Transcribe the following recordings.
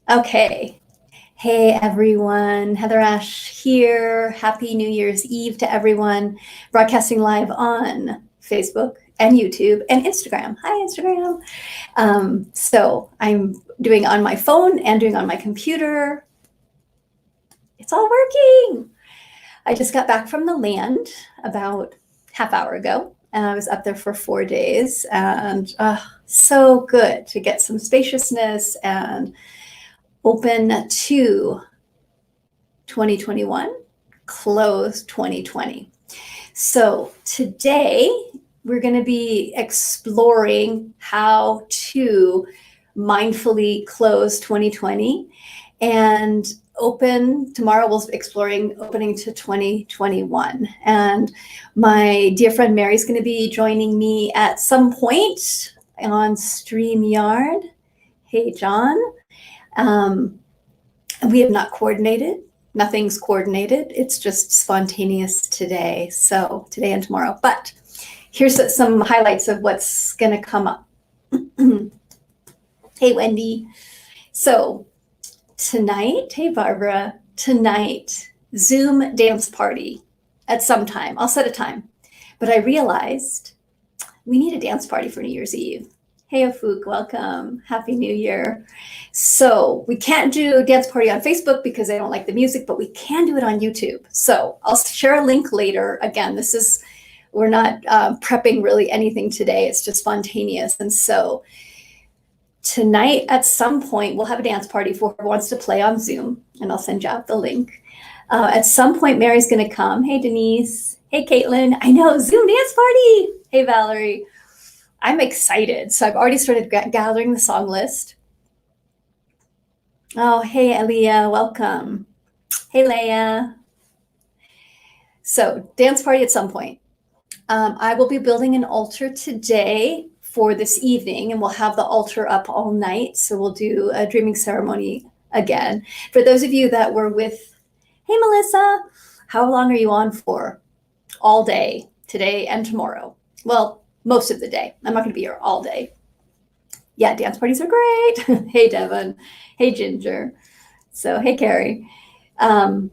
Okay. Hey everyone, Heather Ash here. Happy New Year's Eve to everyone. Broadcasting live on Facebook and YouTube and Instagram. Hi, Instagram. So I'm doing on my phone and doing on my computer. It's all working. I just got back from the land about half hour ago, and I was up there for 4 days, and so good to get some spaciousness and open to 2021, close 2020. So today we're going to be exploring how to mindfully close 2020 and open. Tomorrow we'll be exploring opening to 2021. And my dear friend Mary's going to be joining me at some point on StreamYard. Hey, John. We have not coordinated. Nothing's coordinated. It's just spontaneous today. So today and tomorrow. But here's some highlights of what's going to come up. Hey, Wendy. So tonight, hey, Barbara, tonight, Zoom dance party at some time. I'll set a time. But I realized we need a dance party for New Year's Eve. Hey, Afuk, welcome. Happy New Year. So we can't do a dance party on Facebook because I don't like the music, but we can do it on YouTube. So I'll share a link later. Again, we're not prepping really anything today. It's just spontaneous. And so tonight at some point, we'll have a dance party for whoever wants to play on Zoom, and I'll send you out the link. At some point, Mary's going to come. Hey, Denise. Hey, Caitlin. I know, Zoom dance party. Hey, Valerie. I'm excited. So I've already started gathering the song list. Oh, hey, Elia, welcome. Hey, Leia. So dance party at some point. I will be building an altar today for this evening, and we'll have the altar up all night. So we'll do a dreaming ceremony again. For those of you that were with, hey, Melissa, how long are you on for? All day, today and tomorrow. Well, most of the day. I'm not going to be here all day. Yeah, dance parties are great. Hey, Devon. Hey, Ginger. So, hey, Carrie. And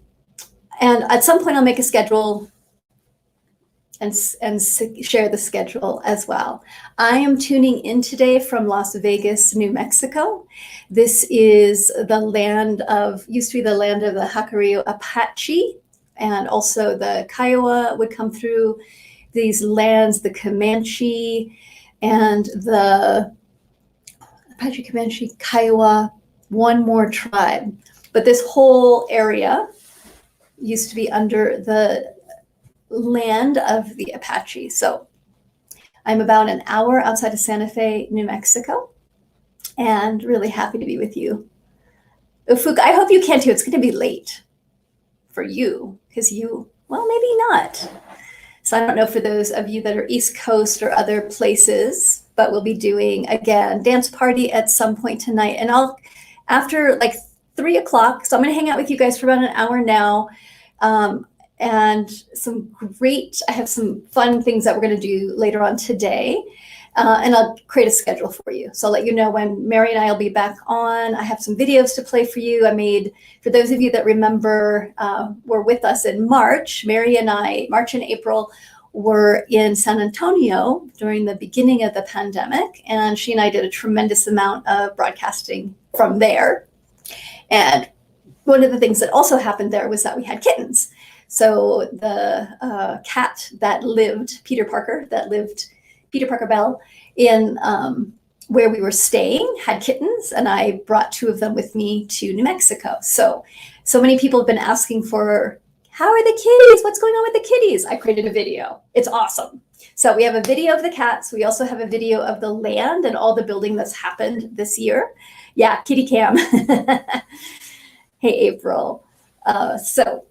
at some point, I'll make a schedule and share the schedule as well. I am tuning in today from Las Vegas, New Mexico. This is the land of, used to be the land of the Jacarrillo Apache, and also the Kiowa would come through these lands, the Comanche and the Apache, Comanche, Kiowa, one more tribe. But this whole area used to be under the land of the Apache. So I'm about an hour outside of Santa Fe, New Mexico, and really happy to be with you. Ufuk, I hope you can too. It's going to be late for you because well, maybe not. So I don't know for those of you that are East Coast or other places, but we'll be doing, again, dance party at some point tonight. And after like 3 o'clock, so I'm going to hang out with you guys for about an hour now. And I have some fun things that we're going to do later on today. And I'll create a schedule for you. So I'll let you know when Mary and I will be back on. I have some videos to play for you. I made, for those of you that remember, were with us in March, Mary and I, March and April, were in San Antonio during the beginning of the pandemic. And she and I did a tremendous amount of broadcasting from there. And one of the things that also happened there was that we had kittens. So the cat that lived, Peter Parker Bell, in where we were staying, had kittens, and I brought 2 of them with me to New Mexico. So many people have been asking for, how are the kitties? What's going on with the kitties? I created a video. It's awesome. So we have a video of the cats. We also have a video of the land and all the building that's happened this year. Yeah, kitty cam. Hey, April. So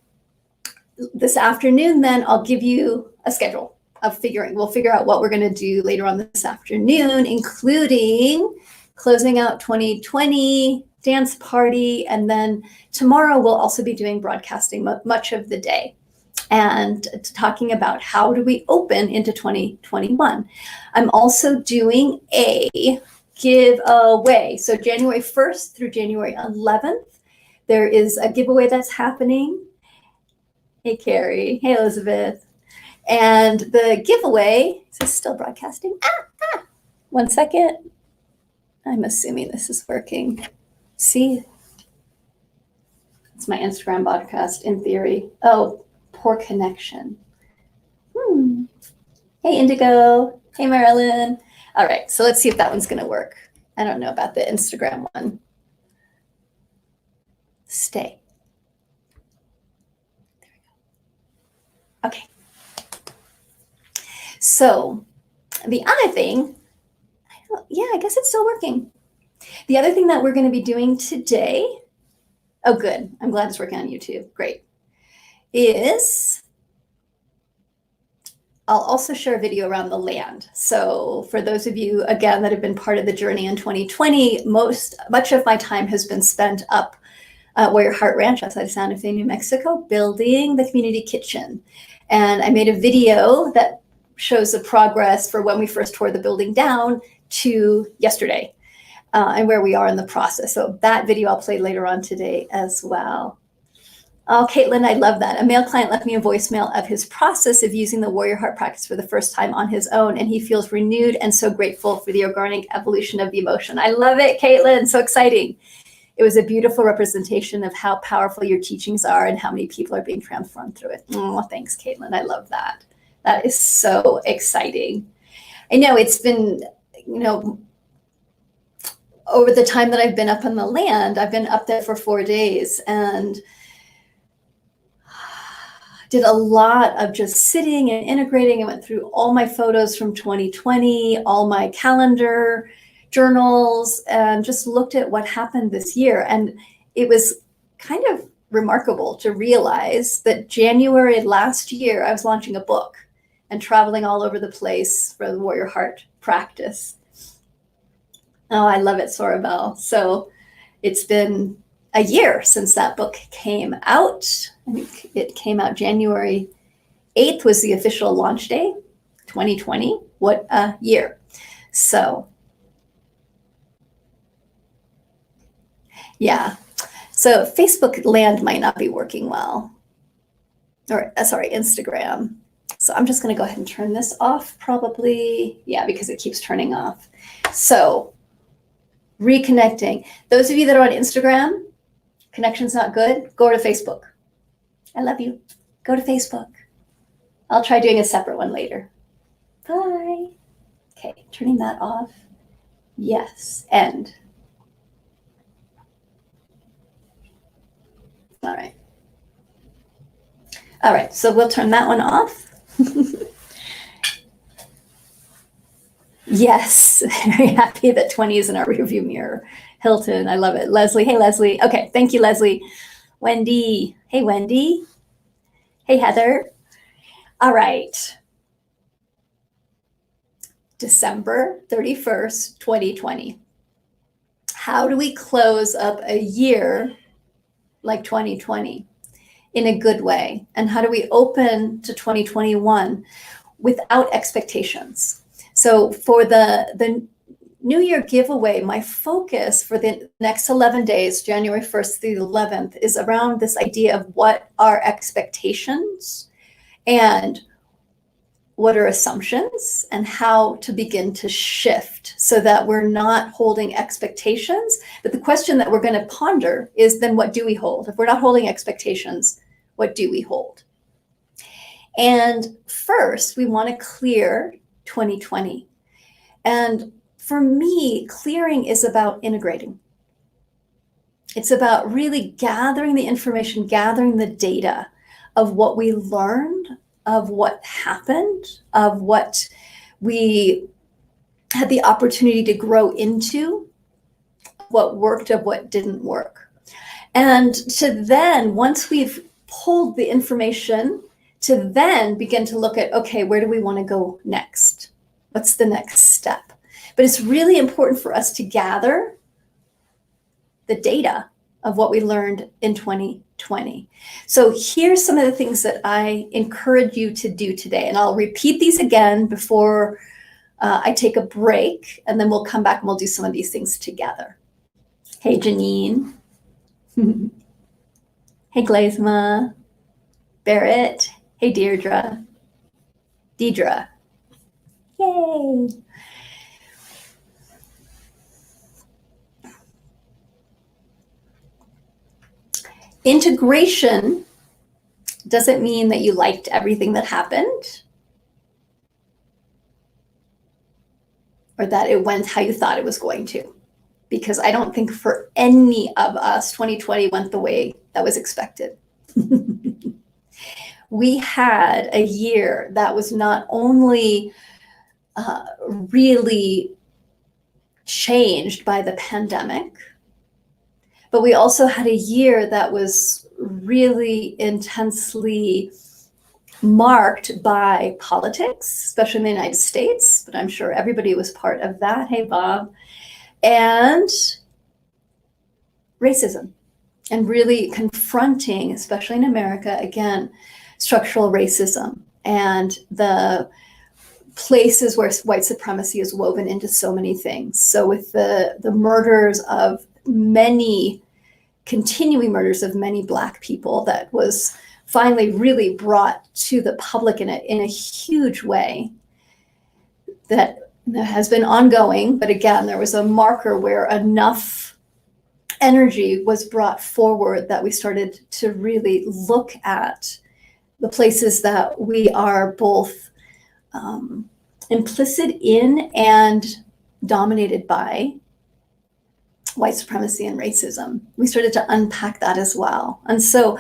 this afternoon, then I'll give you a schedule of we'll figure out what we're going to do later on this afternoon, including closing out 2020, dance party, and then tomorrow we'll also be doing broadcasting much of the day and talking about how do we open into 2021. I'm also doing a giveaway. So January 1st through January 11th, there is a giveaway that's happening. Hey, Carrie. Hey, Elizabeth. And the giveaway, is this still broadcasting? 1 second. I'm assuming this is working. See? It's my Instagram broadcast in theory. Oh, poor connection. Hey, Indigo. Hey, Marilyn. All right, so let's see if that one's going to work. I don't know about the Instagram one. Stay. There we go. Okay. So the other thing, I guess it's still working. The other thing that we're going to be doing today, oh, good. I'm glad it's working on YouTube. Great. Is I'll also share a video around the land. So for those of you, again, that have been part of the journey in 2020, much of my time has been spent up at Warrior Heart Ranch outside of Santa Fe, New Mexico, building the community kitchen. And I made a video that shows the progress for when we first tore the building down to yesterday, and where we are in the process. So that video I'll play later on today as well. Oh, Caitlin, I love that. A male client left me a voicemail of his process of using the Warrior Heart practice for the first time on his own, and he feels renewed and so grateful for the organic evolution of the emotion. I love it, Caitlin. So exciting. It was a beautiful representation of how powerful your teachings are and how many people are being transformed through it. Oh, thanks, Caitlin. I love that. That is so exciting. I know it's been, over the time that I've been up on the land, I've been up there for 4 days and did a lot of just sitting and integrating. I went through all my photos from 2020, all my calendar journals, and just looked at what happened this year. And it was kind of remarkable to realize that January last year, I was launching a book and traveling all over the place for the Warrior Heart practice. Oh, I love it, Sorabel. So it's been a year since that book came out. I think it came out January 8th was the official launch day, 2020. What a year. So yeah. So Facebook land might not be working well. Or sorry, Instagram. So I'm just going to go ahead and turn this off probably. Yeah, because it keeps turning off. So reconnecting. Those of you that are on Instagram, connection's not good, go to Facebook. I love you. Go to Facebook. I'll try doing a separate one later. Bye. Okay, turning that off. Yes, end. All right. All right, so we'll turn that one off. Yes, very happy that 20 is in our rearview mirror. Hilton, I love it. Leslie, hey, Leslie. Okay, thank you, Leslie. Wendy, hey, Wendy. Hey, Heather. All right. December 31st, 2020. How do we close up a year like 2020 in a good way? And how do we open to 2021 without expectations? So for the New Year giveaway, my focus for the next 11 days, January 1st through the 11th, is around this idea of what are expectations and what are assumptions and how to begin to shift so that we're not holding expectations. But the question that we're going to ponder is then what do we hold? If we're not holding expectations, what do we hold? And first, we want to clear 2020. And for me, clearing is about integrating. It's about really gathering the information, gathering the data of what we learned, of what happened, of what we had the opportunity to grow into, what worked, of what didn't work. And to then, once we've pulled the information, to then begin to look at, okay, where do we want to go next? What's the next step? But it's really important for us to gather the data of what we learned in 2020. So here's some of the things that I encourage you to do today. And I'll repeat these again before I take a break, and then we'll come back and we'll do some of these things together. Hey, Janine. Hey, Glazma. Barrett. Hey, Deirdre. Deidre. Yay. Integration doesn't mean that you liked everything that happened or that it went how you thought it was going to. Because I don't think for any of us, 2020 went the way that was expected. We had a year that was not only really changed by the pandemic, but we also had a year that was really intensely marked by politics, especially in the United States, but I'm sure everybody was part of that. Hey, Bob. And racism, and really confronting, especially in America, again, structural racism and the places where white supremacy is woven into so many things. So with the murders of many, continuing murders of many Black people, that was finally really brought to the public in a huge way that has been ongoing. But again, there was a marker where enough energy was brought forward that we started to really look at the places that we are both implicit in and dominated by white supremacy and racism. We started to unpack that as well. And so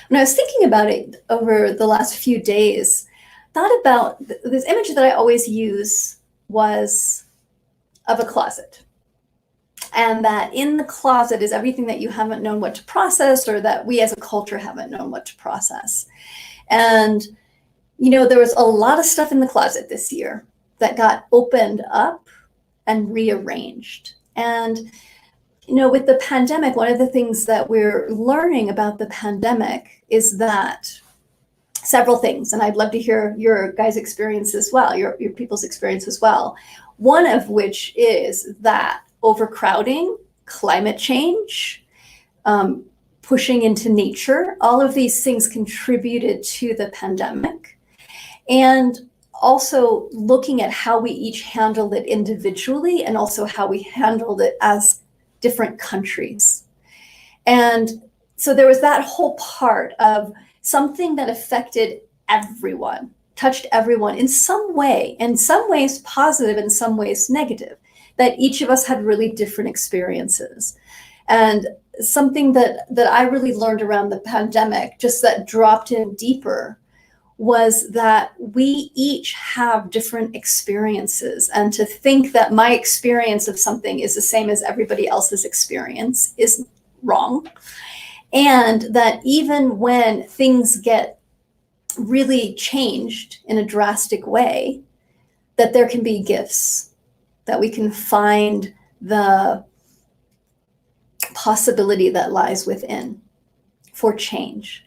when I was thinking about it over the last few days, thought about this image that I always use was of a closet. And that in the closet is everything that you haven't known what to process, or that we as a culture haven't known what to process. And, you know, there was a lot of stuff in the closet this year that got opened up and rearranged. And, you know, with the pandemic, one of the things that we're learning about the pandemic is that several things, and I'd love to hear your guys' experience as well, your people's experience as well. One of which is that overcrowding, climate change, pushing into nature, all of these things contributed to the pandemic. And also looking at how we each handled it individually, and also how we handled it as different countries. And so there was that whole part of something that affected everyone, touched everyone in some way, in some ways positive, in some ways negative, that each of us had really different experiences. And something that I really learned around the pandemic, just that dropped in deeper, was that we each have different experiences. And to think that my experience of something is the same as everybody else's experience is wrong. And that even when things get really changed in a drastic way, that there can be gifts, that we can find the possibility that lies within for change.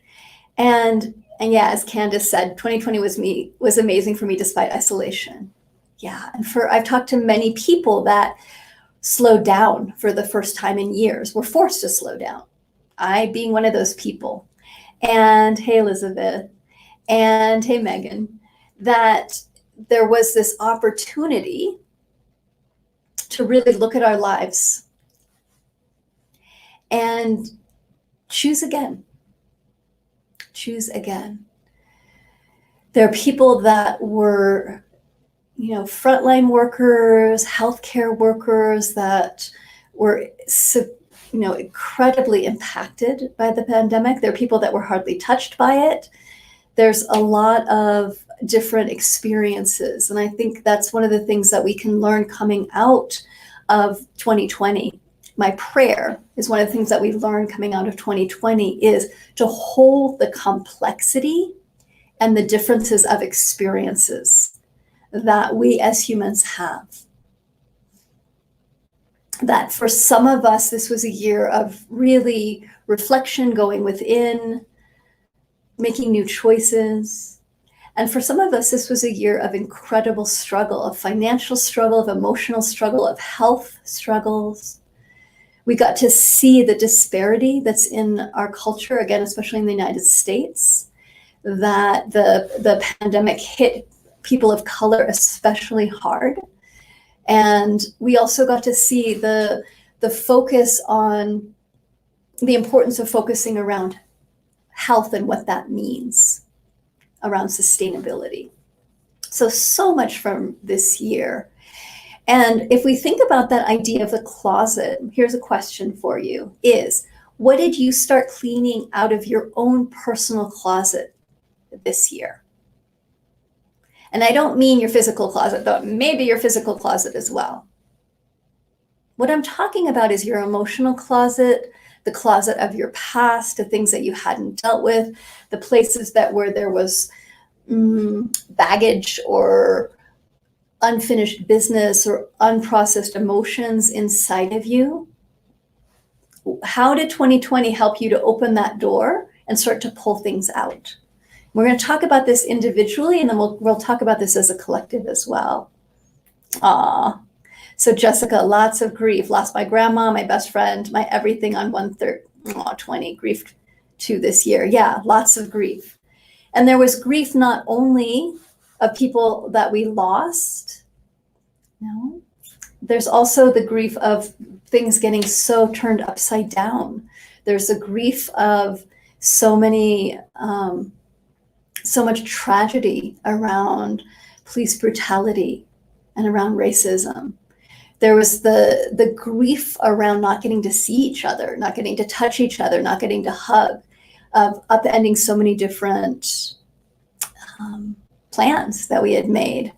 And yeah, as Candace said, 2020 was amazing for me despite isolation. Yeah, and I've talked to many people that slowed down for the first time in years, were forced to slow down. I being one of those people. And hey, Elizabeth, and hey, Megan, that there was this opportunity to really look at our lives and choose again. Choose again. There are people that were, you know, frontline workers, healthcare workers that were, you know, incredibly impacted by the pandemic. There are people that were hardly touched by it. There's a lot of different experiences. And I think that's one of the things that we can learn coming out of 2020. My prayer is one of the things that we learned coming out of 2020 is to hold the complexity and the differences of experiences that we as humans have. That for some of us, this was a year of really reflection, going within, making new choices. And for some of us, this was a year of incredible struggle, of financial struggle, of emotional struggle, of health struggles. We got to see the disparity that's in our culture, again, especially in the United States, that the pandemic hit people of color especially hard. And we also got to see the focus on the importance of focusing around health and what that means around sustainability. So much from this year. And if we think about that idea of the closet, here's a question for you is, what did you start cleaning out of your own personal closet this year? And I don't mean your physical closet, though maybe your physical closet as well. What I'm talking about is your emotional closet, the closet of your past, the things that you hadn't dealt with, the places that where there was baggage or unfinished business or unprocessed emotions inside of you. How did 2020 help you to open that door and start to pull things out? We're going to talk about this individually, and then we'll talk about this as a collective as well. So Jessica, lots of grief. Lost my grandma, my best friend, my everything on 1/3/20. Grief to this year. Yeah, lots of grief. And there was grief not only of people that we lost. No, there's also the grief of things getting so turned upside down. There's a grief of so much tragedy around police brutality and around racism. There was the grief around not getting to see each other, not getting to touch each other, not getting to hug, of upending so many different plans that we had made.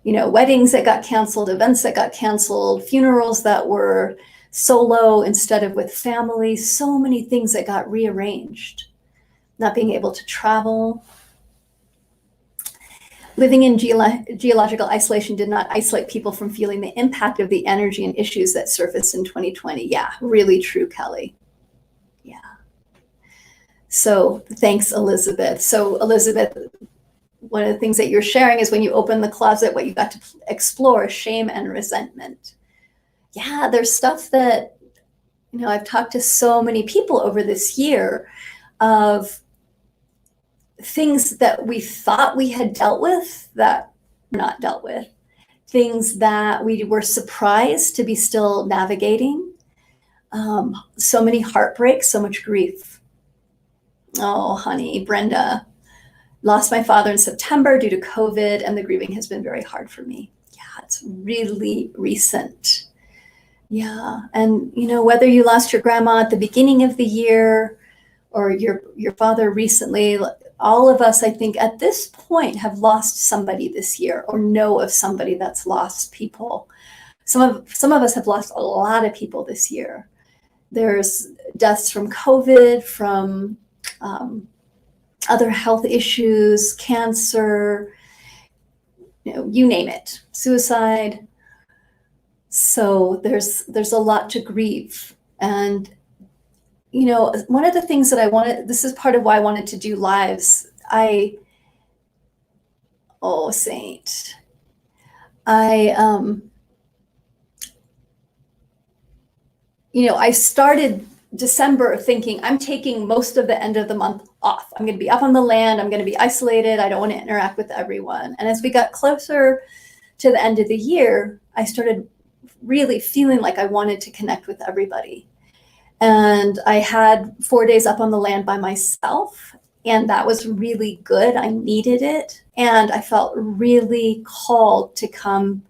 You know, weddings that got canceled, events that got canceled, funerals that were solo instead of with family, so many things that got rearranged. Not being able to travel. Living in geological isolation did not isolate people from feeling the impact of the energy and issues that surfaced in 2020. Yeah, really true, Kelly. Yeah. So thanks, Elizabeth. So Elizabeth, one of the things that you're sharing is when you open the closet, what you got to explore is shame and resentment. Yeah, there's stuff that, you know, I've talked to so many people over this year of things that we thought we had dealt with that were not dealt with, things that we were surprised to be still navigating, so many heartbreaks, so much grief. Oh, honey, Brenda, lost my father in September due to COVID, and the grieving has been very hard for me. Yeah, it's really recent. Yeah, and you know, whether you lost your grandma at the beginning of the year or your father recently, all of us, I think, at this point have lost somebody this year or know of somebody that's lost people. Some of us have lost a lot of people this year. There's deaths from COVID, from other health issues, cancer, you know, you name it, suicide. So there's a lot to grieve. And you know, one of the things that I wanted, this is part of why I wanted to do lives. Saint. I started December thinking I'm taking most of the end of the month off. I'm going to be up on the land. I'm going to be isolated. I don't want to interact with everyone. And as we got closer to the end of the year, I started really feeling like I wanted to connect with everybody. And I had 4 days up on the land by myself, and that was really good. I needed it. And I felt really called to come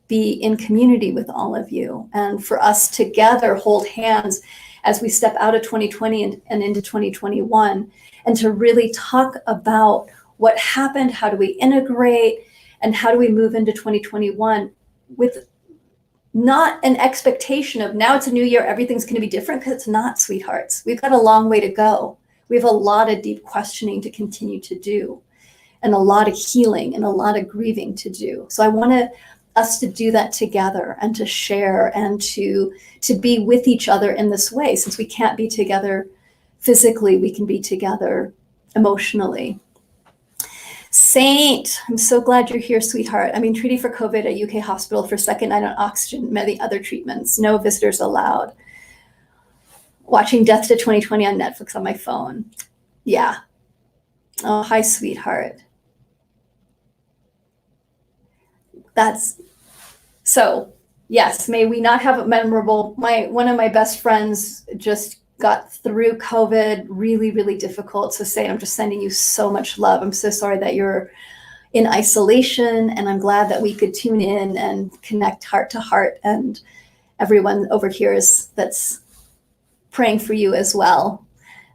be in community with all of you, and for us together hold hands as we step out of 2020 and into 2021, and to really talk about what happened, how do we integrate, and how do we move into 2021 with not an expectation of now it's a new year, everything's going to be different, because it's not, sweethearts. We've got a long way to go. We have a lot of deep questioning to continue to do, and a lot of healing and a lot of grieving to do. So I want us to do that together and to share and to be with each other in this way. Since we can't be together physically, we can be together emotionally. Saint, I'm so glad you're here, sweetheart. I'm being treated for COVID at UK hospital for second night on oxygen, many other treatments. No visitors allowed. Watching Death to 2020 on Netflix on my phone. Yeah. Oh, hi, sweetheart. That's so. Yes, may we not have a memorable. One of my best friends just got through COVID, really, really difficult. So, Saint, I'm just sending you so much love. I'm so sorry that you're in isolation, and I'm glad that we could tune in and connect heart to heart. And everyone over here that's praying for you as well.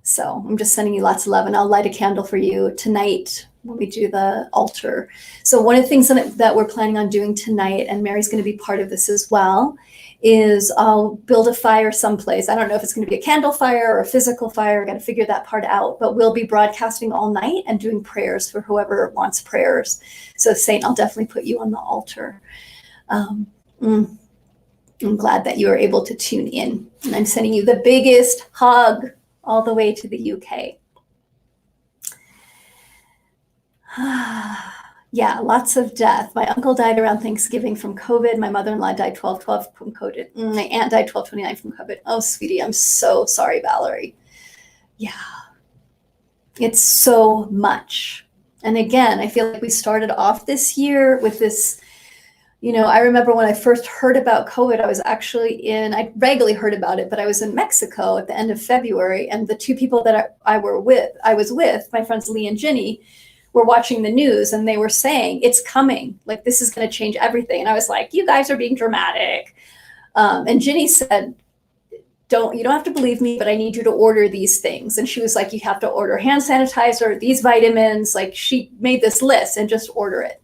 So I'm just sending you lots of love, and I'll light a candle for you tonight when we do the altar. So one of the things that we're planning on doing tonight, and Mary's going to be part of this as well, is I'll build a fire someplace. I don't know if it's going to be a candle fire or a physical fire. I got to figure that part out, but we'll be broadcasting all night and doing prayers for whoever wants prayers. So Saint, I'll definitely put you on the altar. I'm glad that you are able to tune in, and I'm sending you the biggest hug all the way to the UK. Yeah, lots of death. My uncle died around Thanksgiving from COVID. My mother-in-law died 12/12 from COVID. My aunt died 12/29 from COVID. Oh, sweetie, I'm so sorry, Valerie. Yeah, it's so much. And again, I feel like we started off this year with this, I remember when I first heard about COVID, I regularly heard about it, but I was in Mexico at the end of February, and the two people that I was with, my friends Lee and Ginny, were watching the news, and they were saying, it's coming, like this is going to change everything. And I was like, you guys are being dramatic. And Ginny said, you don't have to believe me, but I need you to order these things. And she was like, you have to order hand sanitizer, these vitamins. Like, she made this list, and just order it.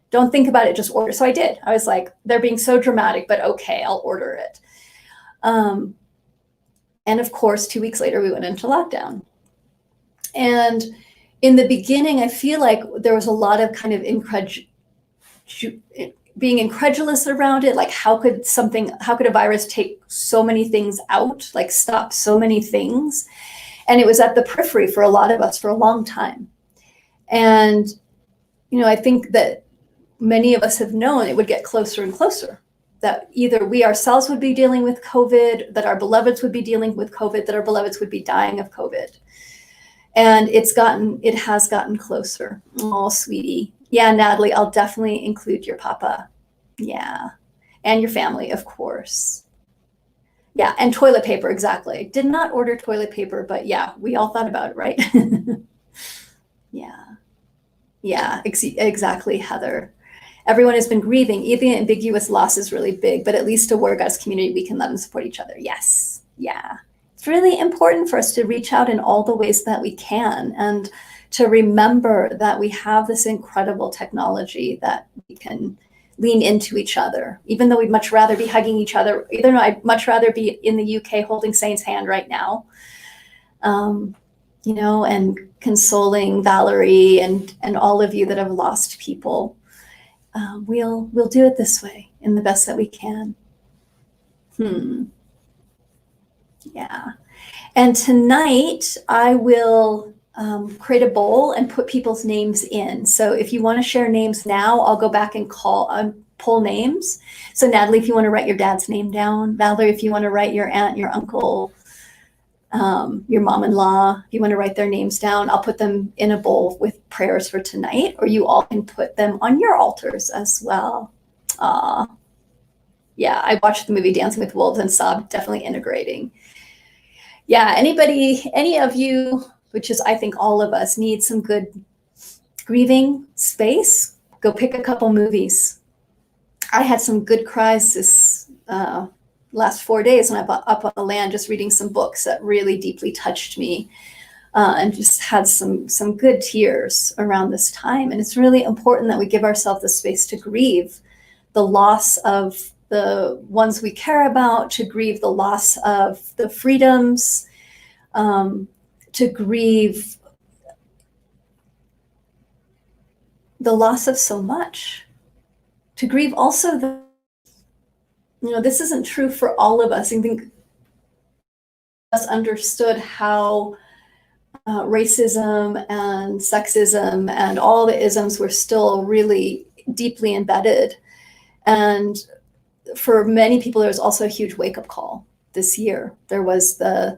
Don't think about it, just order. So I did. I was like, they're being so dramatic, but okay, I'll order it. And of course, 2 weeks later, we went into lockdown. And in the beginning, I feel like there was a lot of kind of being incredulous around it. Like, how could a virus take so many things out, like stop so many things? And it was at the periphery for a lot of us for a long time. And, I think that many of us have known it would get closer and closer, that either we ourselves would be dealing with COVID, that our beloveds would be dealing with COVID, that our beloveds would be dying of COVID. And it has gotten closer. Oh, sweetie. Yeah, Natalie, I'll definitely include your papa. Yeah. And your family, of course. Yeah, and toilet paper, exactly. Did not order toilet paper, but yeah, we all thought about it, right? Yeah. Yeah, exactly, Heather. Everyone has been grieving. Even ambiguous loss is really big, but at least to work as community, we can love and support each other. Yes. Yeah. It's really important for us to reach out in all the ways that we can, and to remember that we have this incredible technology that we can lean into each other, even though we'd much rather be hugging each other. Even though I'd much rather be in the UK holding Saint's hand right now, and consoling Valerie and all of you that have lost people. We'll do it this way in the best that we can. Yeah. And tonight I will create a bowl and put people's names in. So if you want to share names now, I'll go back and pull names. So Natalie, if you want to write your dad's name down, Valerie, if you want to write your aunt, your uncle, your mom-in-law, if you want to write their names down, I'll put them in a bowl with prayers for tonight, or you all can put them on your altars as well. Yeah, I watched the movie Dancing with Wolves and sobbed, definitely integrating. Yeah, any of you, which is I think all of us, need some good grieving space, go pick a couple movies. I had some good cries this last 4 days when I was up on the land, just reading some books that really deeply touched me, and just had some good tears around this time. And it's really important that we give ourselves the space to grieve the loss of the ones we care about, to grieve the loss of the freedoms, to grieve the loss of so much, to grieve also this isn't true for all of us. I think us understood how racism and sexism and all the isms were still really deeply embedded. And for many people, there was also a huge wake-up call this year. There was the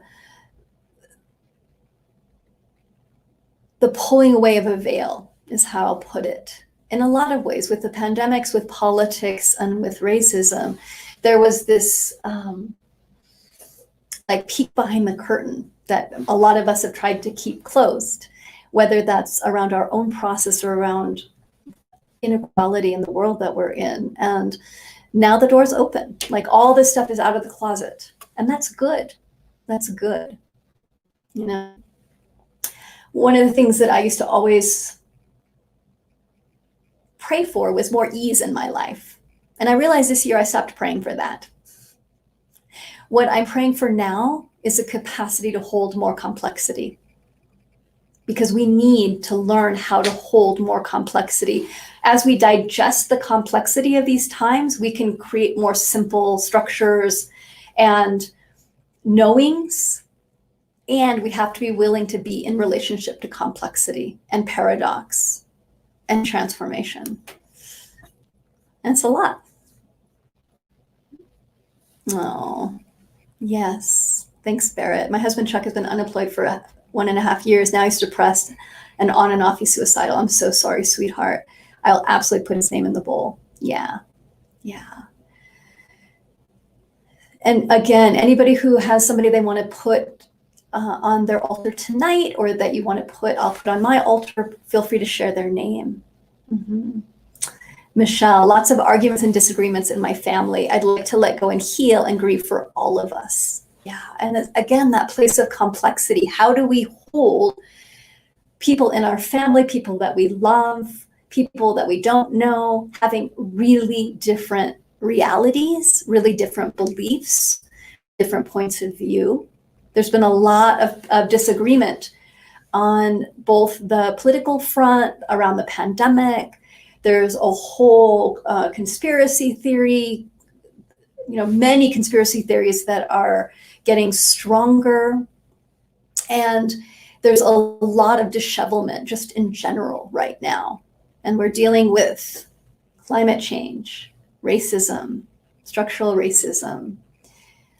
pulling away of a veil, is how I'll put it. In a lot of ways, with the pandemics, with politics, and with racism, there was this like peek behind the curtain that a lot of us have tried to keep closed, whether that's around our own process or around inequality in the world that we're in. And now the door's open, like all this stuff is out of the closet, and that's good. That's good. You know, one of the things that I used to always pray for was more ease in my life. And I realized this year I stopped praying for that. What I'm praying for now is a capacity to hold more complexity, because we need to learn how to hold more complexity. As we digest the complexity of these times, we can create more simple structures and knowings, and we have to be willing to be in relationship to complexity and paradox and transformation. And it's a lot. Oh, yes. Thanks, Barrett. My husband, Chuck, has been unemployed for 1.5 years. Now he's depressed and on and off he's suicidal. I'm so sorry, sweetheart. I'll absolutely put his name in the bowl. Yeah. Yeah. And again, anybody who has somebody they want to put on their altar tonight, or that you want to put, I'll put on my altar, feel free to share their name. Mm-hmm. Michelle, lots of arguments and disagreements in my family. I'd like to let go and heal and grieve for all of us. Yeah. And again, that place of complexity. How do we hold people in our family, people that we love, people that we don't know, having really different realities, really different beliefs, different points of view? There's been a lot of disagreement on both the political front around the pandemic. There's a whole conspiracy theory, many conspiracy theories that are getting stronger. And there's a lot of dishevelment just in general right now. And we're dealing with climate change, racism, structural racism,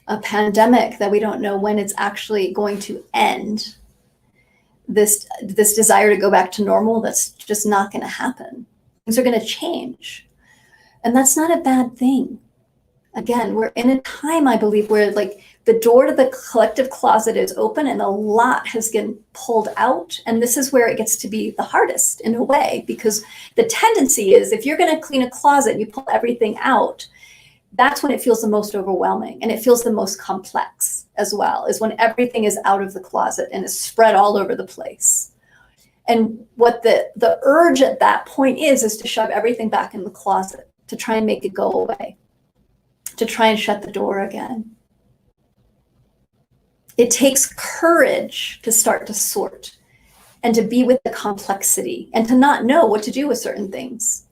a pandemic that we don't know when it's actually going to end. This desire to go back to normal, that's just not going to happen. Things are going to change. And that's not a bad thing. Again, we're in a time, I believe, where like the door to the collective closet is open and a lot has been pulled out. And this is where it gets to be the hardest in a way, because the tendency is if you're going to clean a closet and you pull everything out, that's when it feels the most overwhelming, and it feels the most complex as well, is when everything is out of the closet and is spread all over the place. And what the urge at that point is to shove everything back in the closet, to try and make it go away, to try and shut the door again. It takes courage to start to sort and to be with the complexity and to not know what to do with certain things,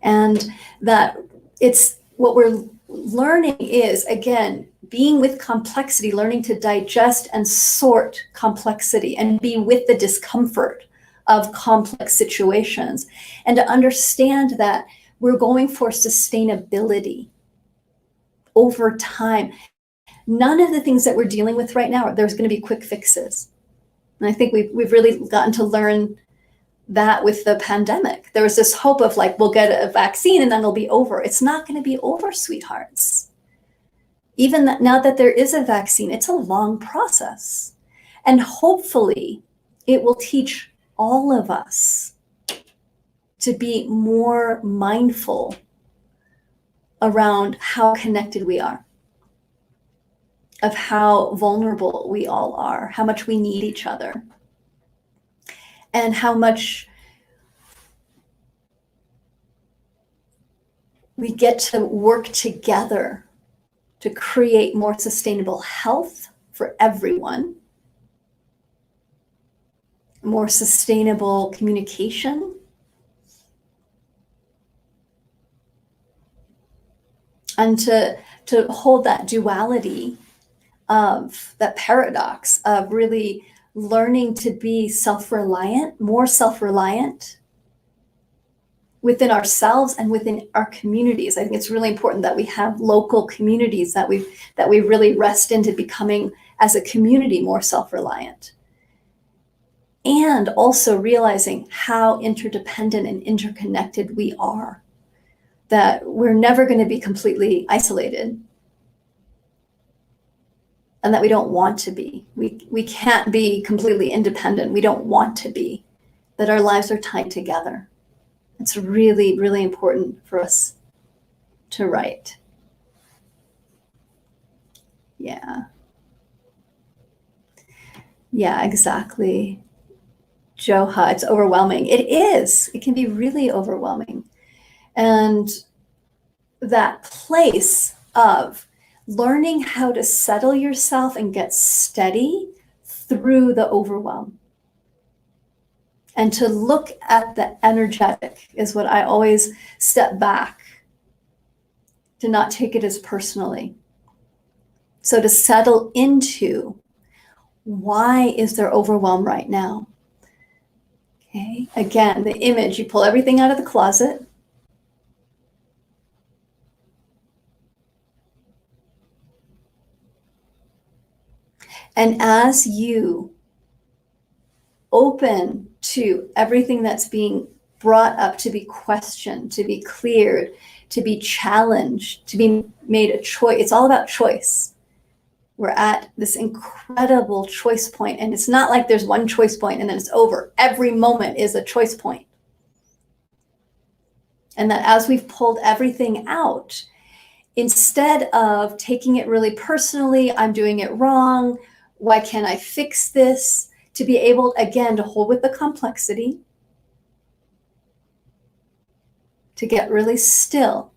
And that it's what we're learning is, again, being with complexity, learning to digest and sort complexity and be with the discomfort of complex situations, and to understand that we're going for sustainability over time. None of the things that we're dealing with right now, there's going to be quick fixes. And I think we've really gotten to learn that with the pandemic. There was this hope of like, we'll get a vaccine and then it'll be over. It's not going to be over, sweethearts. Even now that there is a vaccine, it's a long process. And hopefully it will teach all of us to be more mindful around how connected we are, of how vulnerable we all are, how much we need each other, and how much we get to work together to create more sustainable health for everyone, more sustainable communication, and to hold that duality of that paradox of really learning to be self-reliant, more self-reliant within ourselves and within our communities. I think it's really important that we have local communities that we really rest into becoming as a community more self-reliant. And also realizing how interdependent and interconnected we are, that we're never going to be completely isolated, and that we don't want to be. We can't be completely independent. We don't want to be, that our lives are tied together. It's really, really important for us to write. Yeah. Yeah, exactly. Joha, it's overwhelming. It is. It can be really overwhelming. And that place of learning how to settle yourself and get steady through the overwhelm. And to look at the energetic is what I always step back, to not take it as personally. So to settle into, why is there overwhelm right now? Okay, again, the image, you pull everything out of the closet. And as you open to everything that's being brought up to be questioned, to be cleared, to be challenged, to be made a choice. It's all about choice. We're at this incredible choice point, and it's not like there's one choice point and then it's over. Every moment is a choice point. And that as we've pulled everything out, instead of taking it really personally, I'm doing it wrong, why can't I fix this? To be able, again, to hold with the complexity, to get really still,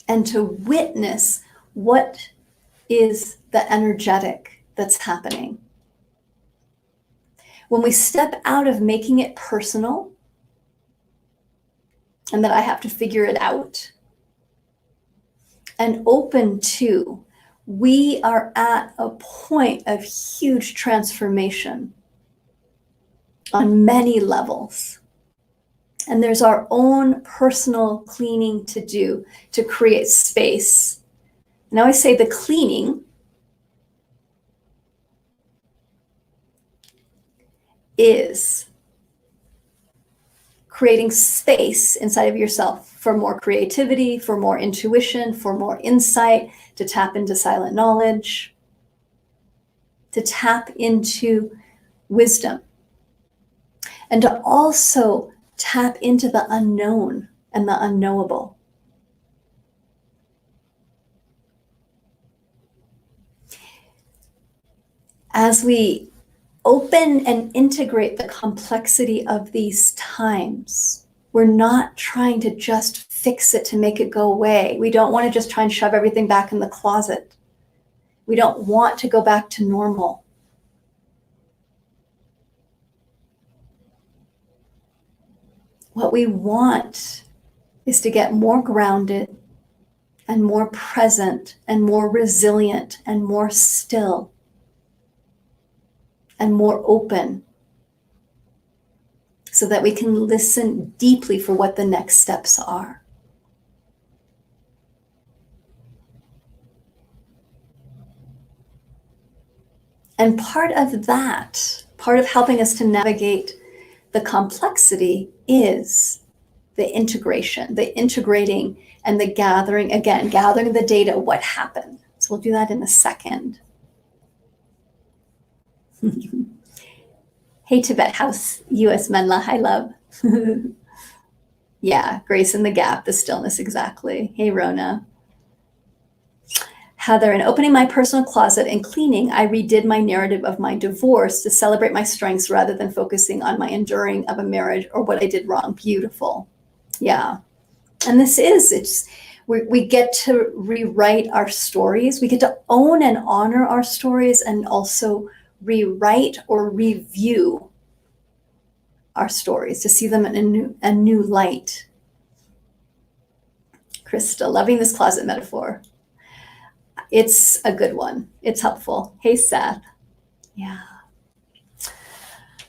and to witness what is the energetic that's happening. When we step out of making it personal, and that I have to figure it out, and open to, we are at a point of huge transformation on many levels. And there's our own personal cleaning to do to create space. And I always say the cleaning is creating space inside of yourself for more creativity, for more intuition, for more insight, to tap into silent knowledge, to tap into wisdom, and to also tap into the unknown and the unknowable. As we open and integrate the complexity of these times, we're not trying to just fix it to make it go away. We don't want to just try and shove everything back in the closet. We don't want to go back to normal. What we want is to get more grounded and more present and more resilient and more still and more open, so that we can listen deeply for what the next steps are. And part of that, part of helping us to navigate the complexity, is the integration, the integrating and the gathering, again, gathering the data, what happened. So we'll do that in a second. Hey, Tibet House, US Menla, hi, love. Yeah, grace in the gap, the stillness, exactly. Hey, Rona. Heather, in opening my personal closet and cleaning, I redid my narrative of my divorce to celebrate my strengths rather than focusing on my enduring of a marriage or what I did wrong. Beautiful. Yeah. And this is, we get to rewrite our stories. We get to own and honor our stories, and also rewrite or review our stories to see them in a new light. Krista, loving this closet metaphor. it's a good one. It's helpful. Hey, Seth. Yeah.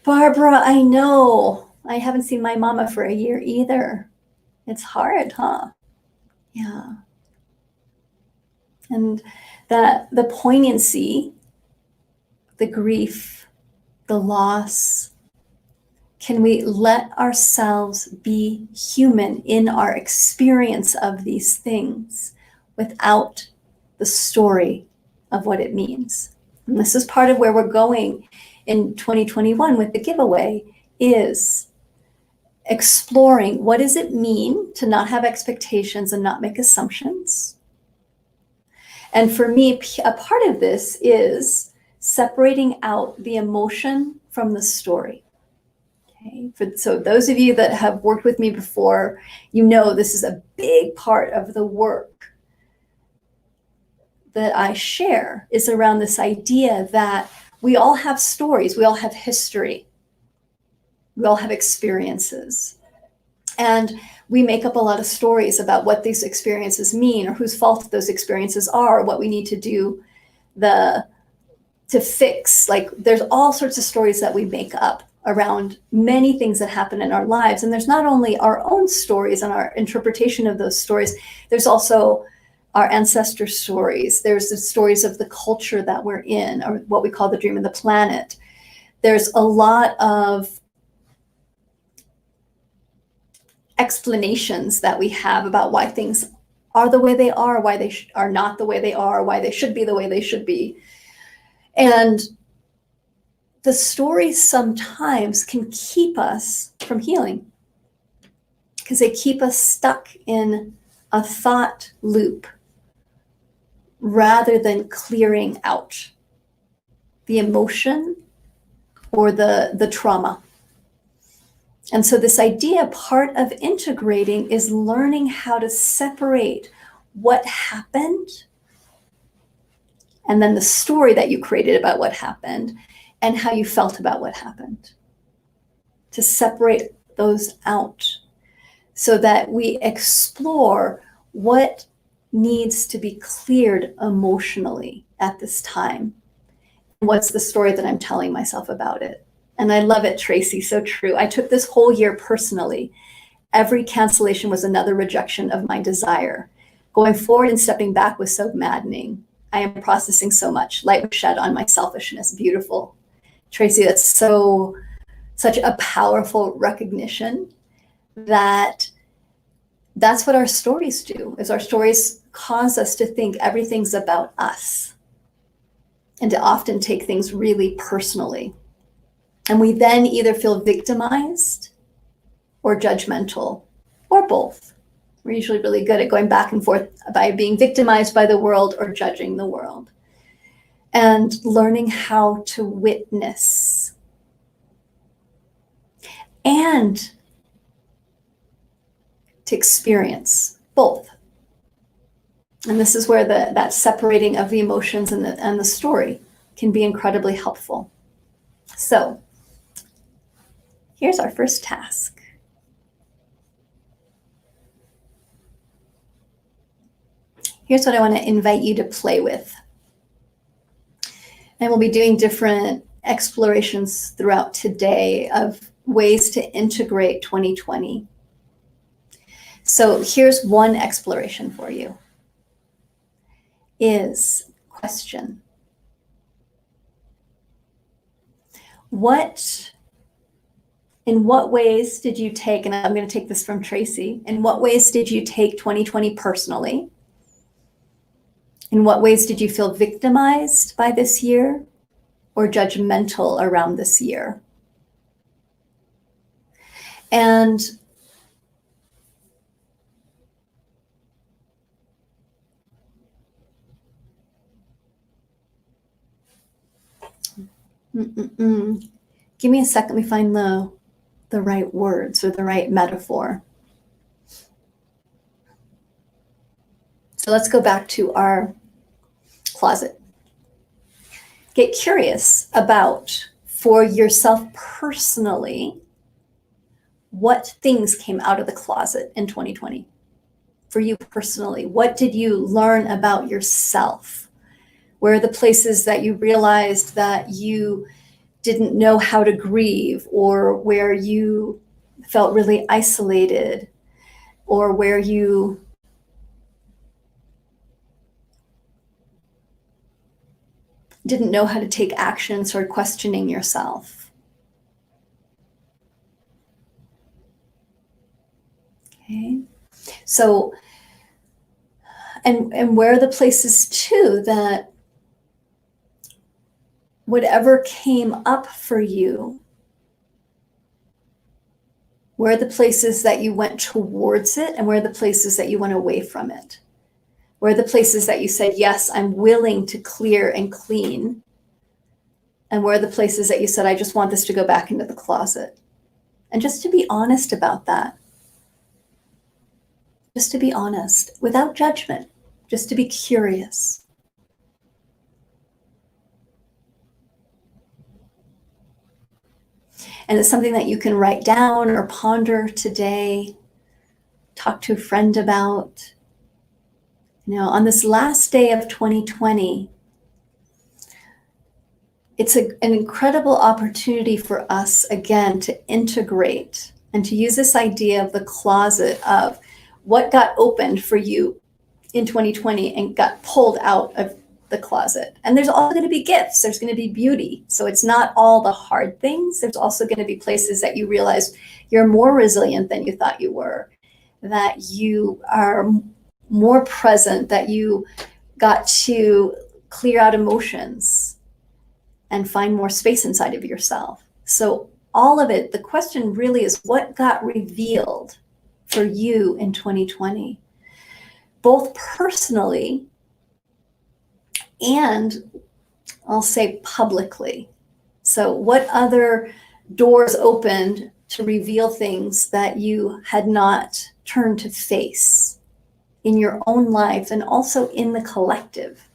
Barbara, I know. I haven't seen my mama for a year either. It's hard, huh? Yeah. And the poignancy, the grief, the loss, can we let ourselves be human in our experience of these things without the story of what it means? And this is part of where we're going in 2021 with the giveaway, is exploring what does it mean to not have expectations and not make assumptions. And for me, a part of this is separating out the emotion from the story. Okay. So those of you that have worked with me before, you know this is a big part of the work that I share, is around this idea that we all have stories, we all have history, we all have experiences. And we make up a lot of stories about what these experiences mean, or whose fault those experiences are, or what we need to do to fix. Like, there's all sorts of stories that we make up around many things that happen in our lives. And there's not only our own stories and our interpretation of those stories, there's also our ancestor stories. There's the stories of the culture that we're in, or what we call the dream of the planet. There's a lot of explanations that we have about why things are the way they are, why they are not the way they are, why they should be the way they should be. And the stories sometimes can keep us from healing, because they keep us stuck in a thought loop rather than clearing out the emotion or the trauma. And so this idea, part of integrating, is learning how to separate what happened and then the story that you created about what happened and how you felt about what happened. To separate those out so that we explore what needs to be cleared emotionally at this time. What's the story that I'm telling myself about it? And I love it, Tracy, so true. I took this whole year personally. Every cancellation was another rejection of my desire. Going forward and stepping back was so maddening. I am processing so much. Light was shed on my selfishness. Beautiful. Tracy, that's such a powerful recognition that that's what our stories do, is our stories cause us to think everything's about us and to often take things really personally. And we then either feel victimized or judgmental, or both. We're usually really good at going back and forth by being victimized by the world or judging the world. And learning how to witness and to experience both. And this is where that separating of the emotions and the story can be incredibly helpful. So here's our first task. Here's what I want to invite you to play with. And we'll be doing different explorations throughout today of ways to integrate 2020. So here's one exploration for you. Is question. In what ways did you take, and I'm going to take this from Tracy, in what ways did you take 2020 personally? In what ways did you feel victimized by this year or judgmental around this year? And give me a second, let me find the right words or the right metaphor. So let's go back to our closet. Get curious about, for yourself personally, what things came out of the closet in 2020? For you personally, what did you learn about yourself? Where are the places that you realized that you didn't know how to grieve, or where you felt really isolated, or where you didn't know how to take action, started questioning yourself? Okay. So, and where are the places too that whatever came up for you, where are the places that you went towards it, and where are the places that you went away from it? Where are the places that you said, yes, I'm willing to clear and clean? And where are the places that you said, I just want this to go back into the closet? And just to be honest about that. Just to be honest, without judgment, just to be curious. And it's something that you can write down or ponder today, talk to a friend about. You know, on this last day of 2020, it's an incredible opportunity for us, again, to integrate and to use this idea of the closet of what got opened for you in 2020 and got pulled out of the closet. And there's also going to be gifts. There's going to be beauty. So it's not all the hard things. There's also going to be places that you realize you're more resilient than you thought you were, that you are more present, that you got to clear out emotions and find more space inside of yourself. So all of it, the question really is, what got revealed for you in 2020, both personally and I'll say publicly. So what other doors opened to reveal things that you had not turned to face in your own life and also in the collective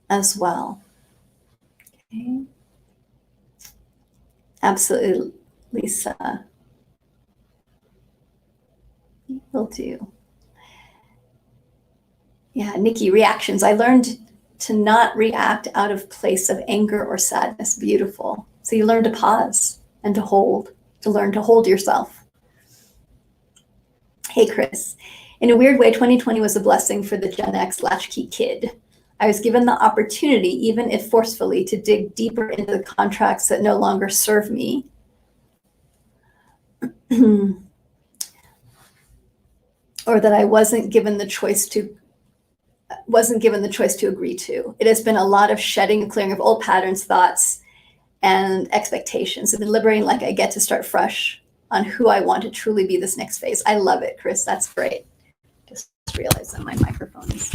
as well? Okay. Absolutely, Lisa. Will do. Yeah, Nikki, reactions. I learned to not react out of place of anger or sadness. Beautiful. So you learn to pause and to hold, to learn to hold yourself. Hey, Chris. In a weird way, 2020 was a blessing for the Gen X latchkey kid. I was given the opportunity, even if forcefully, to dig deeper into the contracts that no longer serve me. Or that I wasn't given the choice to agree to. It has been a lot of shedding and clearing of old patterns, thoughts, and expectations. I've been liberating, like I get to start fresh on who I want to truly be this next phase. I love it, Chris. That's great. Just realized that my microphone is.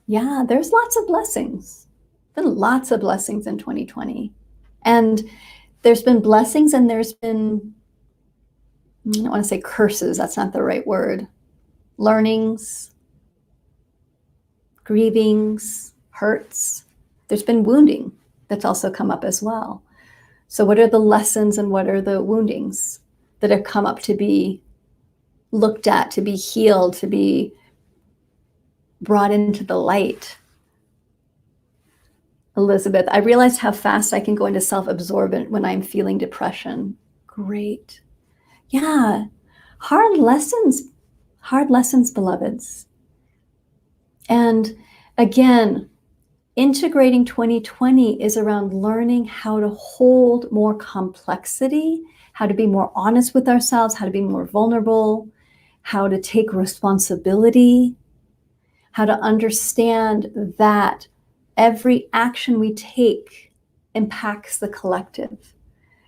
Yeah, there's lots of blessings. Been lots of blessings in 2020. And there's been blessings and there's been, I don't want to say curses, that's not the right word. Learnings, grievings, hurts. There's been wounding that's also come up as well. So what are the lessons and what are the woundings that have come up to be looked at, to be healed, to be brought into the light? Elizabeth, I realized how fast I can go into self-absorbent when I'm feeling depression. Great. Yeah, hard lessons, beloveds. And again, integrating 2020 is around learning how to hold more complexity, how to be more honest with ourselves, how to be more vulnerable, how to take responsibility, how to understand that every action we take impacts the collective,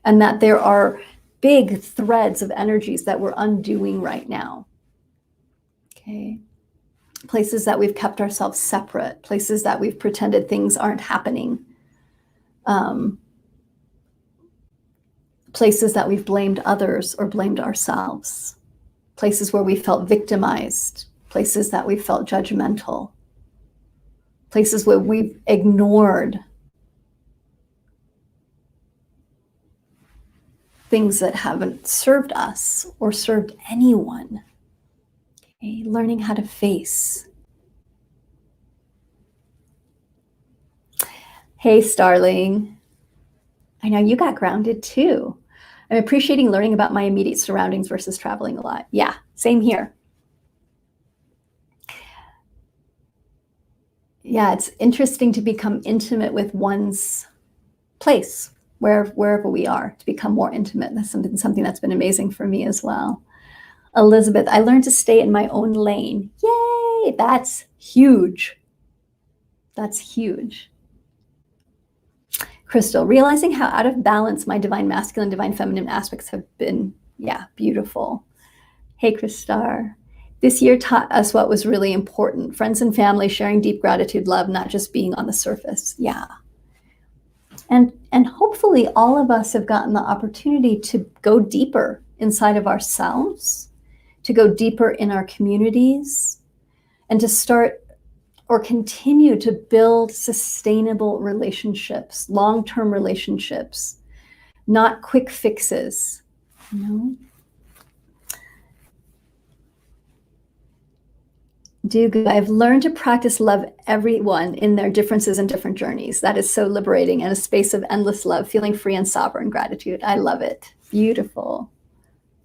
and that there are big threads of energies that we're undoing right now. Okay. Places that we've kept ourselves separate, places that we've pretended things aren't happening, places that we've blamed others or blamed ourselves, places where we felt victimized, places that we felt judgmental, places where we've ignored things that haven't served us or served anyone. Okay? Learning how to face. Hey, Starling. I know you got grounded too. I'm appreciating learning about my immediate surroundings versus traveling a lot. Yeah, same here. Yeah, it's interesting to become intimate with one's place, wherever we are, to become more intimate. That's something that's been amazing for me as well. Elizabeth, I learned to stay in my own lane. Yay, that's huge. That's huge. Crystal, realizing how out of balance my divine masculine, divine feminine aspects have been, yeah, beautiful. Hey, Christar. This year taught us what was really important. Friends and family, sharing deep gratitude, love, not just being on the surface. Yeah. And hopefully all of us have gotten the opportunity to go deeper inside of ourselves, to go deeper in our communities, and to start or continue to build sustainable relationships, long-term relationships, not quick fixes, you know? Do good. I've learned to practice love everyone in their differences and different journeys. That is so liberating, and a space of endless love, feeling free and sovereign gratitude. I love it. Beautiful.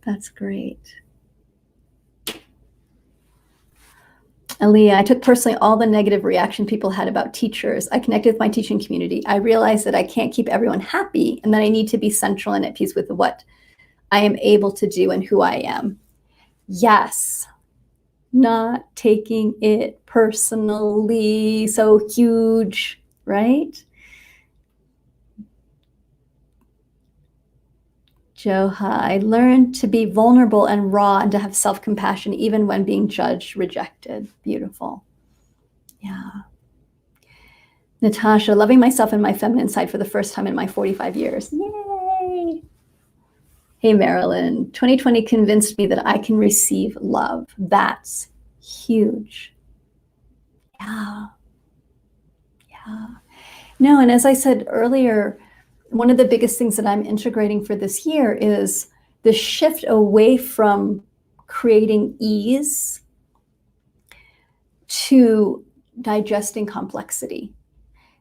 That's great. Aaliyah, I took personally all the negative reaction people had about teachers. I connected with my teaching community. I realized that I can't keep everyone happy and that I need to be central and at peace with what I am able to do and who I am. Yes. Not taking it personally, so huge, right? Joha, I learned to be vulnerable and raw and to have self-compassion even when being judged, rejected. Beautiful. Yeah. Natasha, loving myself and my feminine side for the first time in my 45 years. Yay! Hey, Marilyn, 2020 convinced me that I can receive love. That's huge. Yeah. Yeah. No, and as I said earlier, one of the biggest things that I'm integrating for this year is the shift away from creating ease to digesting complexity,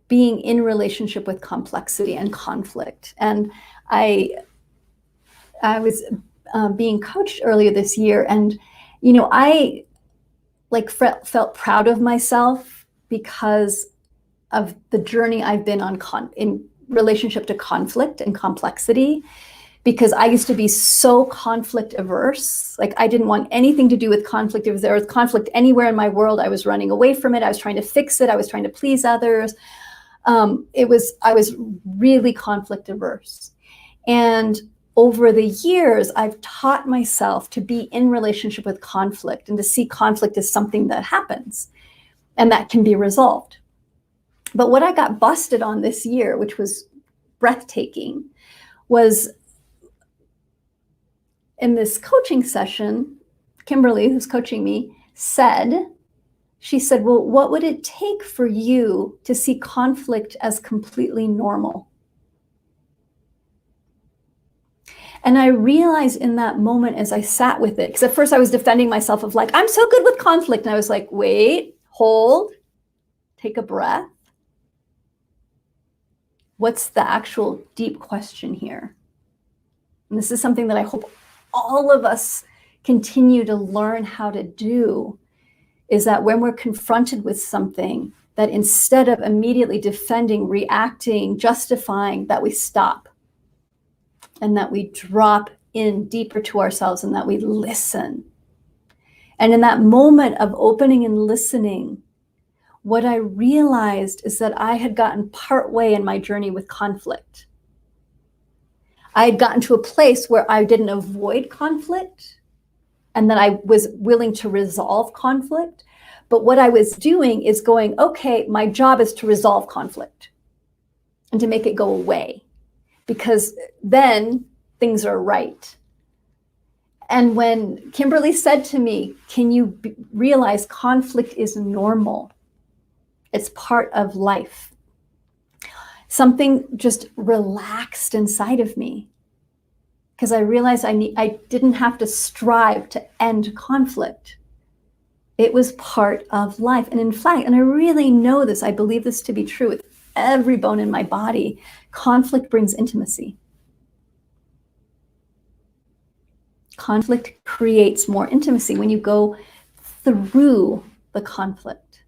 being in relationship with complexity and conflict. And I was being coached earlier this year, and I felt proud of myself because of the journey I've been on in relationship to conflict and complexity, because I used to be so conflict averse. Like, I didn't want anything to do with conflict. If there was conflict anywhere in my world, I was running away from it. I was trying to fix it. I was trying to please others. I was really conflict averse. And over the years, I've taught myself to be in relationship with conflict and to see conflict as something that happens and that can be resolved. But what I got busted on this year, which was breathtaking, was in this coaching session, Kimberly, who's coaching me, she said, well, what would it take for you to see conflict as completely normal? And I realized in that moment, as I sat with it, because at first I was defending myself of like, I'm so good with conflict. And I was like, wait, hold, take a breath. What's the actual deep question here? And this is something that I hope all of us continue to learn how to do, is that when we're confronted with something, that instead of immediately defending, reacting, justifying, that we stop and that we drop in deeper to ourselves and that we listen. And in that moment of opening and listening, what I realized is that I had gotten partway in my journey with conflict. I had gotten to a place where I didn't avoid conflict and that I was willing to resolve conflict. But what I was doing is going, okay, my job is to resolve conflict and to make it go away, because then things are right. And when Kimberly said to me, can you realize conflict is normal? It's part of life. Something just relaxed inside of me. because I realized I didn't have to strive to end conflict. It was part of life. And in fact, and I really know this, I believe this to be true with every bone in my body, conflict brings intimacy. Conflict creates more intimacy when you go through the conflict.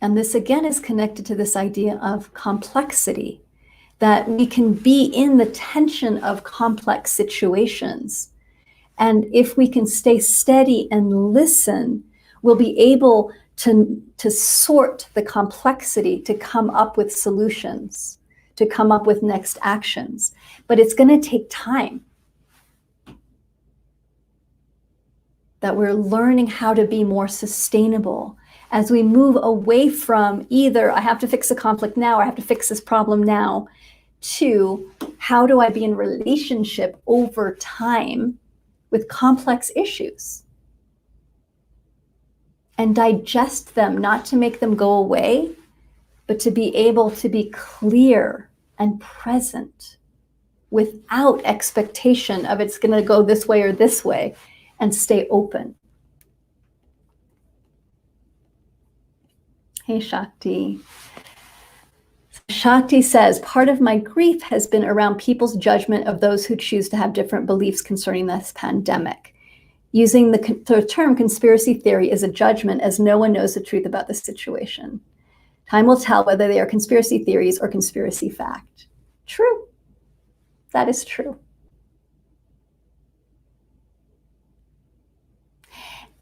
And this again is connected to this idea of complexity, that we can be in the tension of complex situations. And if we can stay steady and listen, we'll be able to sort the complexity, to come up with solutions, to come up with next actions. But it's going to take time. That we're learning how to be more sustainable as we move away from either I have to fix the conflict now, or I have to fix this problem now, to how do I be in relationship over time with complex issues and digest them, not to make them go away, but to be able to be clear and present without expectation of it's going to go this way or this way, and stay open. Hey, Shakti. Shakti says, part of my grief has been around people's judgment of those who choose to have different beliefs concerning this pandemic. Using the term conspiracy theory is a judgment, as no one knows the truth about the situation. Time will tell whether they are conspiracy theories or conspiracy fact. True. That is true.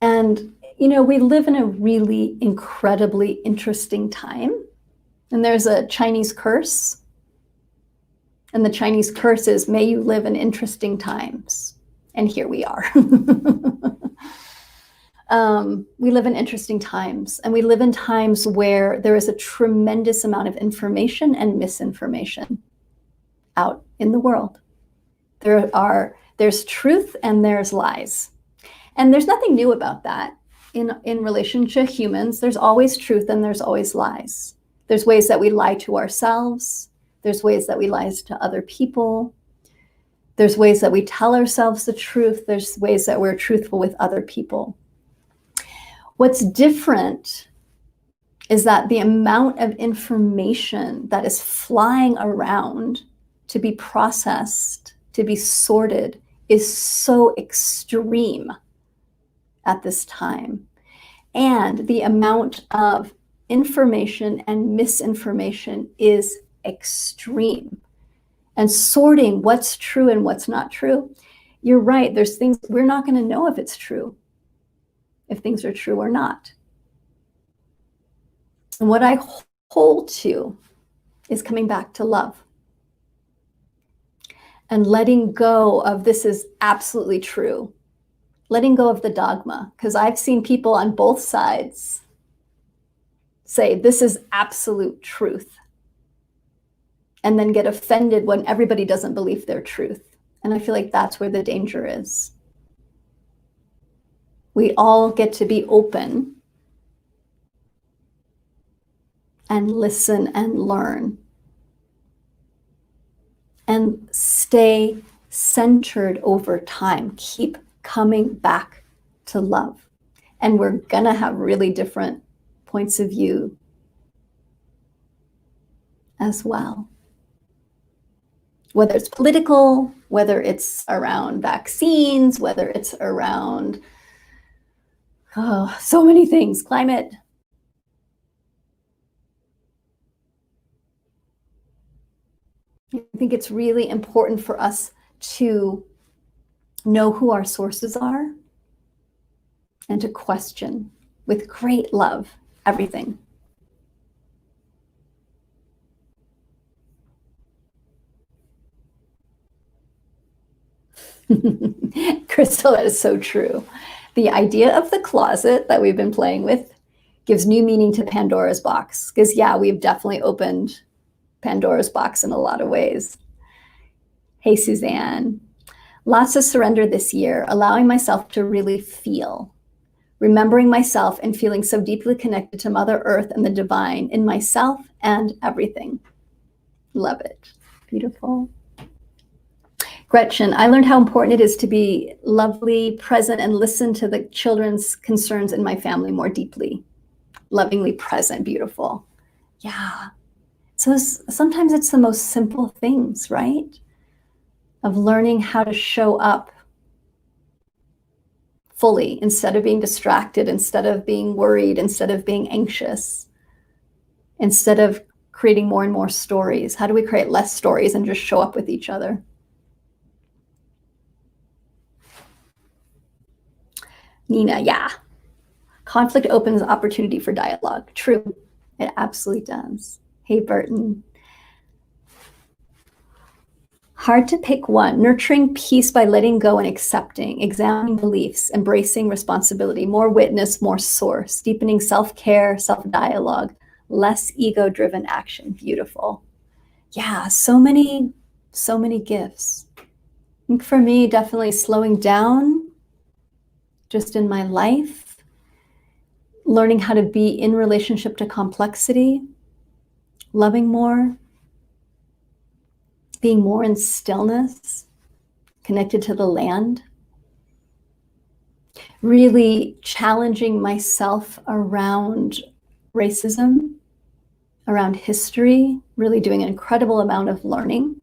And, you know, we live in a really incredibly interesting time. And there's a Chinese curse. And the Chinese curse is, may you live in interesting times. And here we are. We live in interesting times. And we live in times where there is a tremendous amount of information and misinformation out in the world. There's truth and there's lies. And there's nothing new about that. In relation to humans, there's always truth and there's always lies. There's ways that we lie to ourselves. There's ways that we lie to other people. There's ways that we tell ourselves the truth. There's ways that we're truthful with other people. What's different is that the amount of information that is flying around to be processed, to be sorted, is so extreme at this time. And the amount of information and misinformation is extreme. And sorting what's true and what's not true, you're right, there's things we're not going to know if it's true, if things are true or not. And what I hold to is coming back to love and letting go of this is absolutely true. Letting go of the dogma, because I've seen people on both sides say this is absolute truth and then get offended when everybody doesn't believe their truth. And I feel like that's where the danger is. We all get to be open and listen and learn and stay centered over time. Keep coming back to love. And we're gonna have really different points of view as well. Whether it's political, whether it's around vaccines, whether it's around so many things, climate. I think it's really important for us to know who our sources are and to question with great love everything. Crystal, that is so true. The idea of the closet that we've been playing with gives new meaning to Pandora's box. Because yeah, we've definitely opened Pandora's box in a lot of ways. Hey, Suzanne. Lots of surrender this year, allowing myself to really feel, remembering myself and feeling so deeply connected to Mother Earth and the divine in myself and everything. Love it. Beautiful. Gretchen, I learned how important it is to be lovely, present, and listen to the children's concerns in my family more deeply. Lovingly present, beautiful. Yeah. So sometimes it's the most simple things, right? Of learning how to show up fully instead of being distracted, instead of being worried, instead of being anxious, instead of creating more and more stories. How do we create less stories and just show up with each other? Nina, yeah. Conflict opens opportunity for dialogue. True. It absolutely does. Hey, Burton. Hard to pick one. Nurturing peace by letting go and accepting, examining beliefs, embracing responsibility, more witness, more source, deepening self-care, self-dialogue, less ego-driven action. Beautiful. Yeah, so many gifts. I think for me, definitely slowing down just in my life, learning how to be in relationship to complexity, loving more, being more in stillness, connected to the land, really challenging myself around racism, around history, really doing an incredible amount of learning,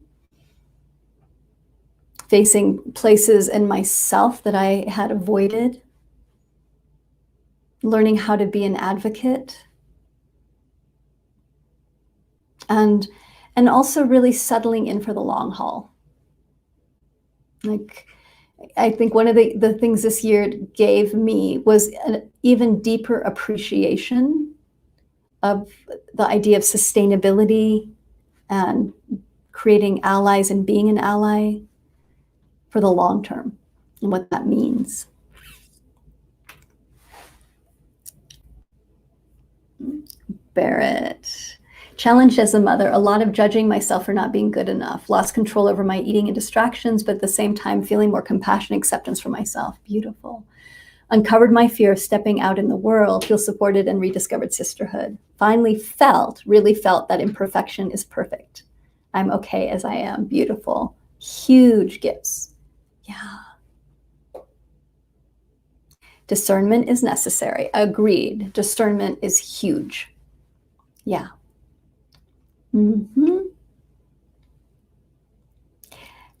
facing places in myself that I had avoided, learning how to be an advocate, and also really settling in for the long haul. Like, I think one of the things this year gave me was an even deeper appreciation of the idea of sustainability and creating allies and being an ally for the long term and what that means. Barrett. Challenged as a mother, a lot of judging myself for not being good enough, lost control over my eating and distractions, but at the same time feeling more compassion and acceptance for myself. Beautiful. Uncovered my fear of stepping out in the world, feel supported and rediscovered sisterhood. Finally really felt that imperfection is perfect. I'm okay as I am. Beautiful. Huge gifts. Yeah. Discernment is necessary. Agreed. Discernment is huge. Yeah. Mm-hmm.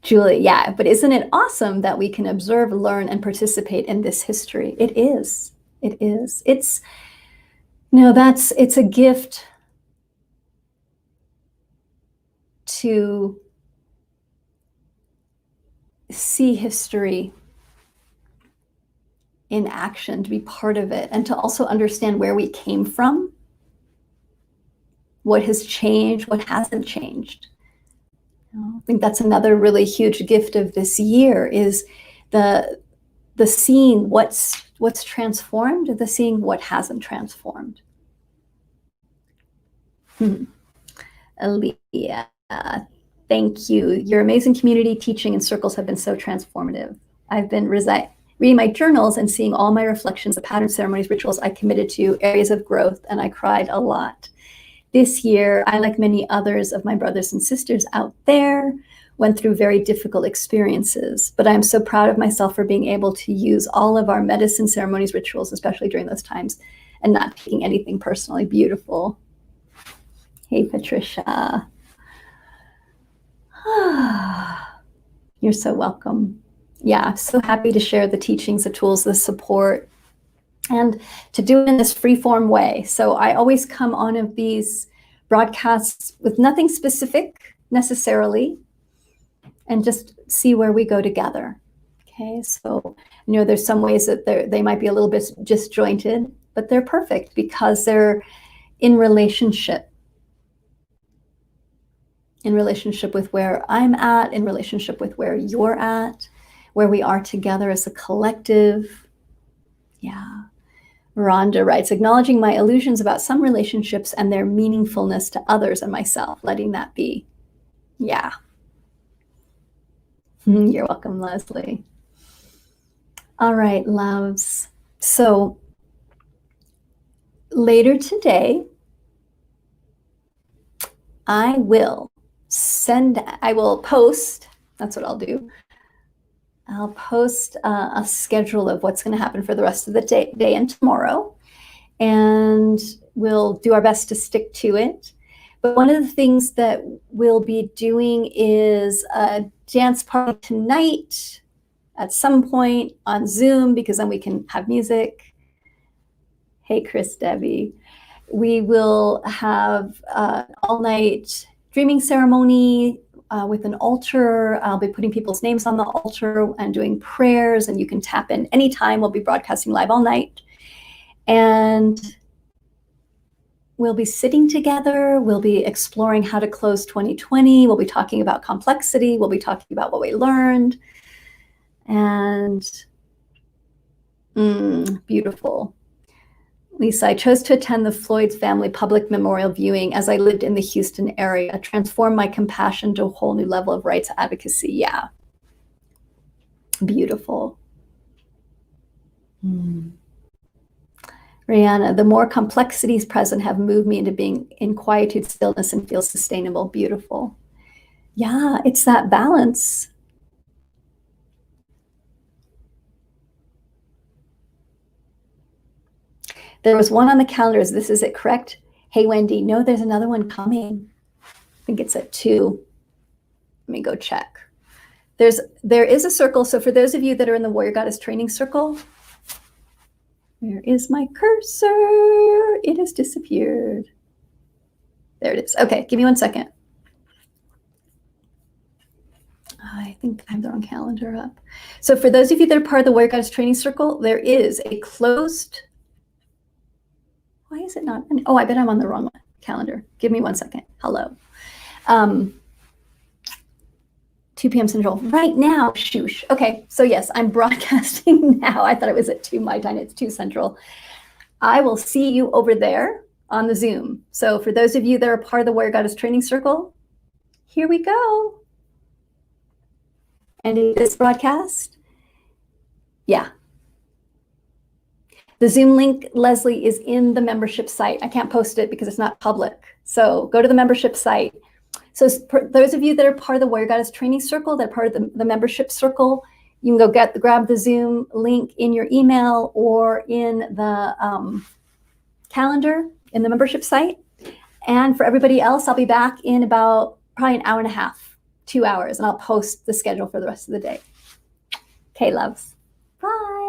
Julie, yeah, but isn't it awesome that we can observe, learn, and participate in this history? It is. It is. It's a gift to see history in action, to be part of it, and to also understand where we came from, what has changed, what hasn't changed. I think that's another really huge gift of this year is the seeing what's transformed, the seeing what hasn't transformed. Aaliyah, thank you. Your amazing community, teaching, and circles have been so transformative. I've been reading my journals and seeing all my reflections, the patterns, ceremonies, rituals I committed to, areas of growth, and I cried a lot. This year, I, like many others of my brothers and sisters out there, went through very difficult experiences, but I'm so proud of myself for being able to use all of our medicine, ceremonies, rituals, especially during those times, and not taking anything personally. Beautiful. Hey, Patricia. You're so welcome. Yeah, so happy to share the teachings, the tools, the support, and to do it in this free-form way. So I always come on of these broadcasts with nothing specific necessarily, and just see where we go together. Okay, so there's some ways that they might be a little bit disjointed, but they're perfect because they're in relationship with where I'm at, in relationship with where you're at, where we are together as a collective. Yeah. Rhonda writes, acknowledging my illusions about some relationships and their meaningfulness to others and myself, letting that be. Yeah. You're welcome, Leslie. All right, loves. So later today, I will I will post, that's what I'll do. I'll post a schedule of what's going to happen for the rest of the day and tomorrow, and we'll do our best to stick to it. But one of the things that we'll be doing is a dance party tonight at some point on Zoom, because then we can have music. Hey, Chris, Debbie. We will have all-night dreaming ceremony with an altar. I'll be putting people's names on the altar and doing prayers, and you can tap in anytime. We'll be broadcasting live all night. And we'll be sitting together. We'll be exploring how to close 2020. We'll be talking about complexity. We'll be talking about what we learned. And beautiful. Lisa, I chose to attend the Floyd family public memorial viewing as I lived in the Houston area, transformed my compassion to a whole new level of rights advocacy. Yeah. Beautiful. Rihanna, the more complexities present have moved me into being in quietude, stillness, and feel sustainable. Beautiful. Yeah, it's that balance. There was one on the calendars. This is it, correct? Hey, Wendy. No, there's another one coming. I think it's at 2. Let me go check. There is a circle. So for those of you that are in the Warrior Goddess Training Circle, where is my cursor? It has disappeared. There it is. Okay, give me 1 second. I think I have the wrong calendar up. So for those of you that are part of the Warrior Goddess Training Circle, there is a closed... Why is it not? Oh, I bet I'm on the wrong calendar. Give me 1 second. Hello. 2 p.m. Central. Right now, shoosh. Okay, so yes, I'm broadcasting now. I thought it was at 2 my time. It's 2 Central. I will see you over there on the Zoom. So for those of you that are part of the Warrior Goddess Training Circle, here we go. And in this broadcast, yeah. The Zoom link, Leslie, is in the membership site. I can't post it because it's not public. So go to the membership site. So for those of you that are part of the Warrior Goddess Training Circle, that are part of the membership circle, you can go grab the Zoom link in your email or in the calendar in the membership site. And for everybody else, I'll be back in about probably an hour and a half, 2 hours, and I'll post the schedule for the rest of the day. Okay, loves. Bye.